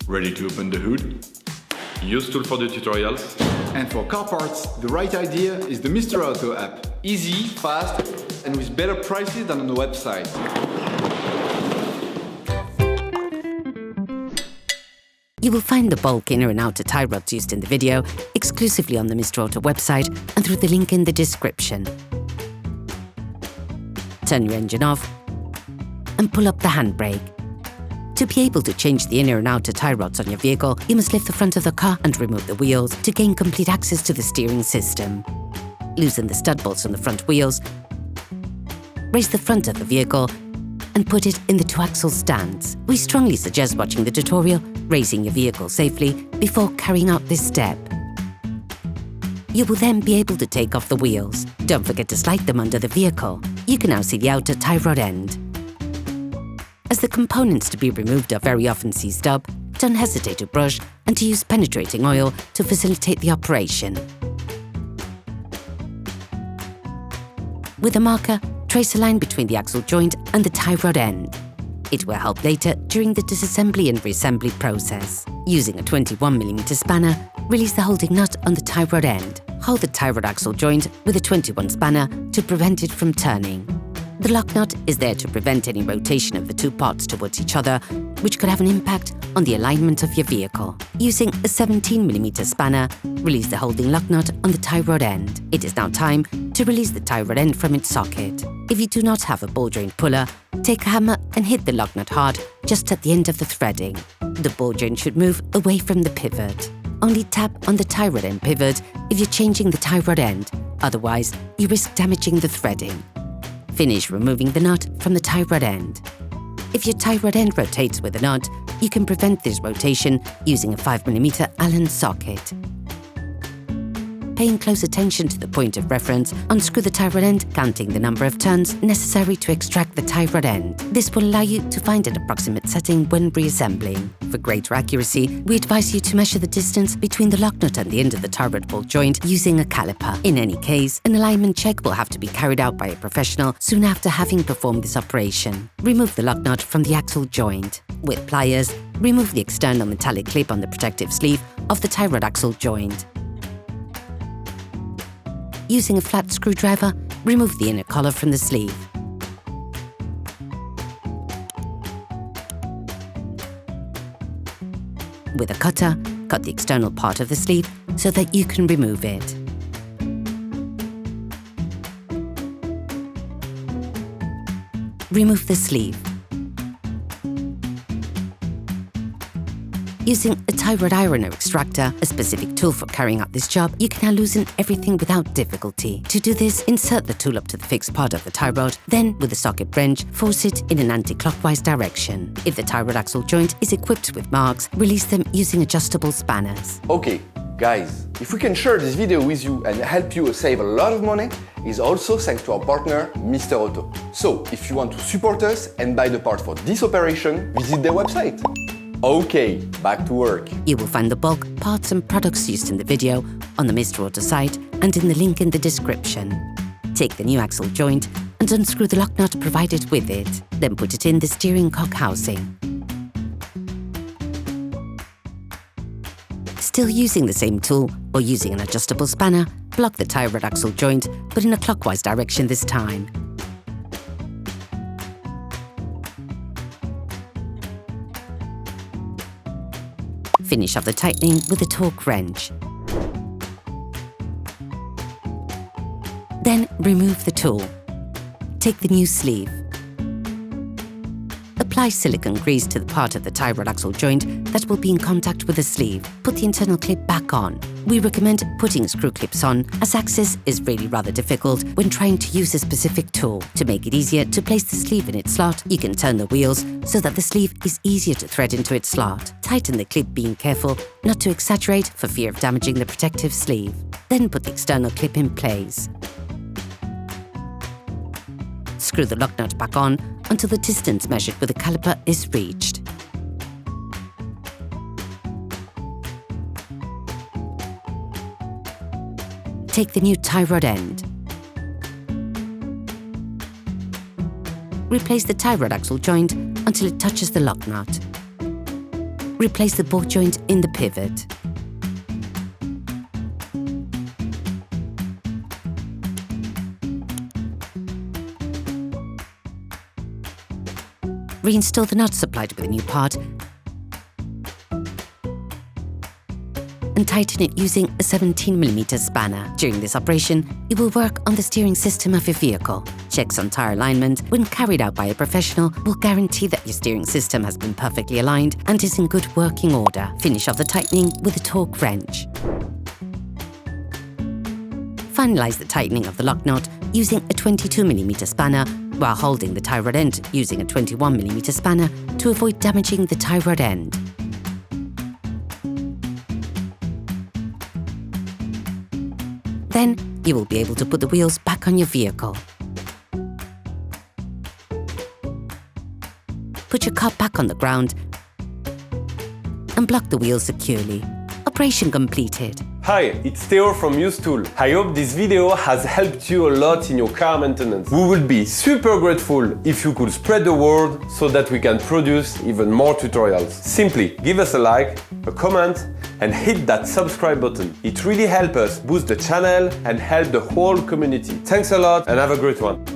Ready to open the hood? UseTool for the tutorials. And for car parts, the right idea is the Mr. Auto app. Easy, fast, and with better prices than on the website. You will find the bulk inner and outer tie rods used in the video exclusively on the Mr. Auto website and through the link in the description. Turn your engine off and pull up the handbrake. To be able to change the inner and outer tie rods on your vehicle, you must lift the front of the car and remove the wheels to gain complete access to the steering system. Loosen the stud bolts on the front wheels, raise the front of the vehicle and put it in the two-axle stance. We strongly suggest watching the tutorial, raising your vehicle safely before carrying out this step. You will then be able to take off the wheels. Don't forget to slide them under the vehicle. You can now see the outer tie rod end. As the components to be removed are very often seized up, don't hesitate to brush and to use penetrating oil to facilitate the operation. With a marker, trace a line between the axle joint and the tie rod end. It will help later during the disassembly and reassembly process. Using a 21mm spanner, release the holding nut on the tie rod end. Hold the tie rod axle joint with a 21 spanner to prevent it from turning. The lock nut is there to prevent any rotation of the two parts towards each other, which could have an impact on the alignment of your vehicle. Using a 17mm spanner, release the holding lock nut on the tie rod end. It is now time to release the tie rod end from its socket. If you do not have a ball joint puller, take a hammer and hit the lock nut hard just at the end of the threading. The ball joint should move away from the pivot. Only tap on the tie rod end pivot if you're changing the tie rod end, otherwise you risk damaging the threading. Finish removing the nut from the tie rod end. If your tie rod end rotates with a nut, you can prevent this rotation using a 5mm Allen socket. Paying close attention to the point of reference, unscrew the tie rod end, counting the number of turns necessary to extract the tie rod end. This will allow you to find an approximate setting when reassembling. For greater accuracy, we advise you to measure the distance between the lock nut and the end of the tie rod ball joint using a caliper. In any case, an alignment check will have to be carried out by a professional soon after having performed this operation. Remove the lock nut from the axle joint. With pliers, remove the external metallic clip on the protective sleeve of the tie rod axle joint. Using a flat screwdriver, remove the inner collar from the sleeve. With a cutter, cut the external part of the sleeve so that you can remove it. Remove the sleeve. Using a tie rod iron or extractor, a specific tool for carrying out this job, you can now loosen everything without difficulty. To do this, insert the tool up to the fixed part of the tie rod, then with a socket wrench, force it in an anti-clockwise direction. If the tie rod axle joint is equipped with marks, release them using adjustable spanners. Okay, guys, if we can share this video with you and help you save a lot of money, is also thanks to our partner, Mr. Auto. So, if you want to support us and buy the part for this operation, visit their website. Okay, back to work. You will find the bulk, parts and products used in the video on the Mr. Auto site and in the link in the description. Take the new axle joint and unscrew the lock nut provided with it. Then put it in the steering cock housing. Still using the same tool or using an adjustable spanner, block the tie rod axle joint, but in a clockwise direction this time. Finish off the tightening with a torque wrench. Then remove the tool. Take the new sleeve. Apply silicone grease to the part of the tie rod axle joint that will be in contact with the sleeve. Put the internal clip back on. We recommend putting screw clips on, as access is really rather difficult when trying to use a specific tool. To make it easier to place the sleeve in its slot, you can turn the wheels so that the sleeve is easier to thread into its slot. Tighten the clip, being careful not to exaggerate for fear of damaging the protective sleeve. Then put the external clip in place. Screw the lock nut back on until the distance measured with a caliper is reached. Take the new tie rod end. Replace the tie rod axle joint until it touches the lock nut. replace the bolt joint in the pivot. Reinstall the nut supplied with a new part and tighten it using a 17mm spanner. During this operation, it will work on the steering system of your vehicle. Checks on tyre alignment, when carried out by a professional, will guarantee that your steering system has been perfectly aligned and is in good working order. Finish off the tightening with a torque wrench. Finalize the tightening of the lock nut using a 22mm spanner while holding the tie rod end using a 21mm spanner to avoid damaging the tie rod end. Then you will be able to put the wheels back on your vehicle. Put your car back on the ground and block the wheels securely. Operation completed. Hi, it's Theo from UseTool. I hope this video has helped you a lot in your car maintenance. We would be super grateful if you could spread the word so that we can produce even more tutorials. Simply give us a like, a comment, and hit that subscribe button. It really helps us boost the channel and help the whole community. Thanks a lot and have a great one.